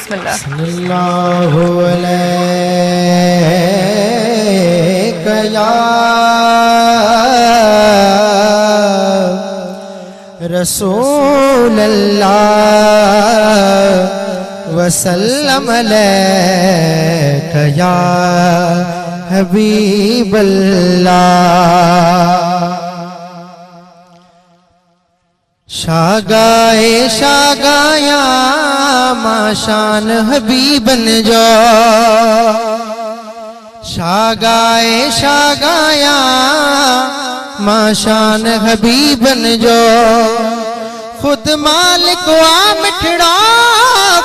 बिस्मिल्लाह। सल्लल्लाहु अलैका या रसूल अल्लाह वसल्लम अलैका या हबीब अल्लाह। शागाए शागाया माशान हबीबन जो, शागाए शागाया माशान हबीबन जो। खुद मालिक आ मिठड़ा,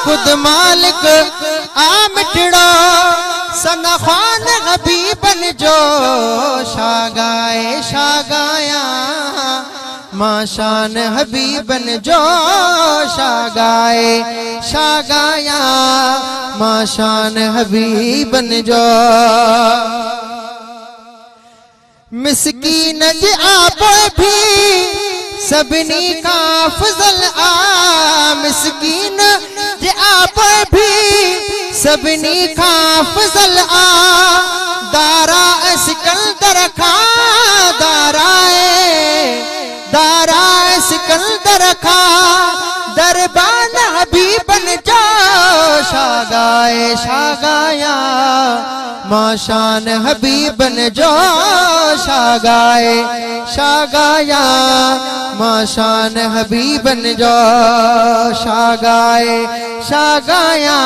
खुद मालिक आ मिठड़ा सना खान हबीबन जो। शागाए शागाया माशान हबीबन जो, शागाए शागाया माशान हबीबन जो। मिस्कीन जे आप भी सबनी का फजल आ, मिस्कीन जे आप भी सबनी का फजल आ। दारा सिकंदर खा, दारा सिकंदर खा दरबान हबीबन जो। शागाए शागाया माशान हबीबन जो, शागाए शागाया माशान हबीबन जो। शागाए शागाया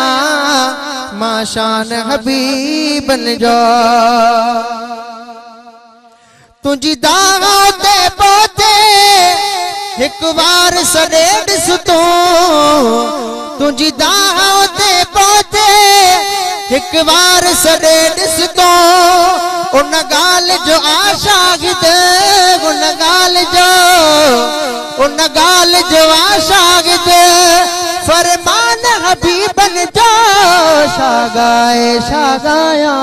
माशान हबीबन जो। तुझी दावते पोते एक बार सड़े ॾिसतो, तुझी दावते पोते एक बार सड़े ॾिसतो। उन गाल जो आशागिद, उन गाल जो आशागिद फरमान हबीबन जो। शागाए शागाया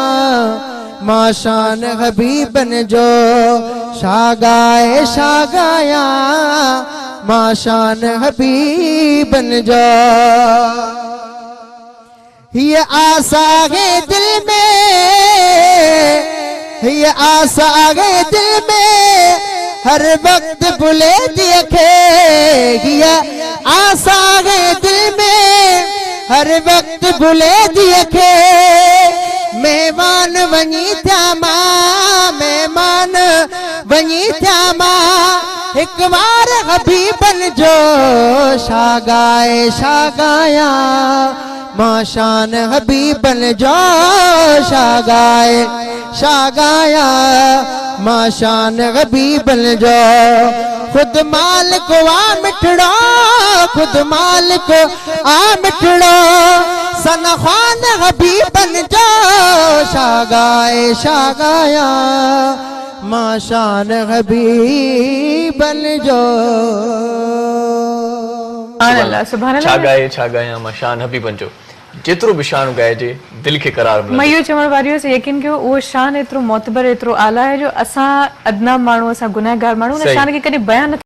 माशान हबीबन जो, शागाए शागाया माशान हबीबन जो। ये आशा है दिल में, ये आशा है दिल में हर वक्त बुले देखे। ये आशा है दिल में हर वक्त बुले देखे। मेहमान वनी थ्यामा, मेहमान वनी थ्यामा एक बार हबीबन जो। शागाए शागाया माशान हबीबन जो, शागाए शागाया माशान हबीबन जो। खुद मालिक आ मिठड़ो, खुद मालिक आ मिठड़ो सना खान हबीबन जो। शागाए शागाया माशान हबीबन जो। छागाया माशान हबीबन जो। जेतिरो बि शान ॻाइजे दिल खे करार मिलंदो। मैं इहो चवण वारी हुअसि, यकीन कयो उहो शान एतिरो मोतबर एतिरो आला आहे जो असां अदना माण्हू, असां गुनहगार माण्हू उन शान खे कॾहिं बयान